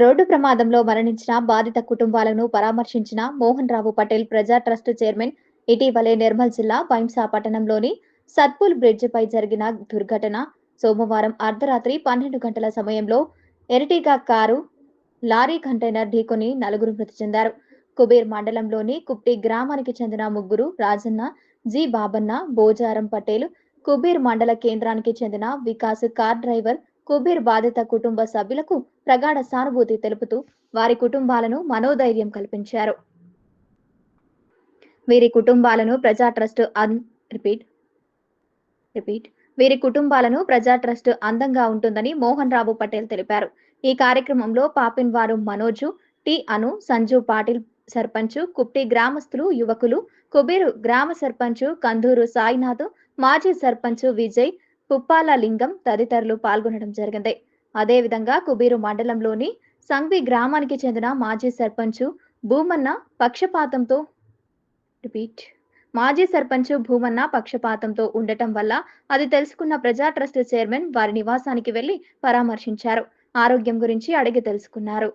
Road ప్రమాదంలో మరణించిన బాధిత కుటుంబాలను పరామర్శించిన మోహన్ రావు పటేల్ ప్రజా ట్రస్ట్ చైర్మన్ ఇటీవలే నిర్మల్ జిల్లా బైంసా పట్టణంలోని సత్పూల్ బ్రిడ్జిపై జరిగిన దుర్ఘటన సోమవారం అర్ధరాత్రి 12 గంటల సమయంలో ఎర్టిగా కారు లారీ కంటైనర్ ఢీకొని నలుగురు మృతి చెందారు. కుబేర్ మండలంలోని కుప్టి గ్రామానికి చెందిన ముగ్గురు రాజన్న, జి బాబన్న, బోజారం పటేల్, కుబేర్ మండల కేంద్రానికి చెందిన వికాస్ కార్ డ్రైవర్ కుబేర్ బాధిత కుటుంబ సభ్యులకు ప్రగాఢ సానుభూతి తెలుపుతూ వారి కుటుంబాలను మనోధైర్యం కల్పించారు. వీరి కుటుంబాలను ప్రజా ట్రస్ట్ వీరి కుటుంబాలను ప్రజా ట్రస్ట్ అందంగా ఉంటుందని మోహన్ రావు పటేల్ తెలిపారు. ఈ కార్యక్రమంలో పాపిన్వారు మనోజు, టి అను, సంజు పాటిల్, సర్పంచ్ కుప్టి గ్రామస్తులు, యువకులు, కుబేరు గ్రామ సర్పంచ్ కందూరు సాయినాథ్, మాజీ సర్పంచ్ విజయ్, పుప్పాల లింగం తదితరులు పాల్గొనడం జరిగింది. అదేవిధంగా కుబేరు మండలంలోని సంగ్వి గ్రామానికి చెందిన మాజీ సర్పంచ్ భూమన్న పక్షపాతంతో ఉండటం వల్ల అది తెలుసుకున్న ప్రజా ట్రస్ట్ చైర్మన్ వారి నివాసానికి వెళ్లి పరామర్శించారు. ఆరోగ్యం గురించి అడిగి తెలుసుకున్నారు.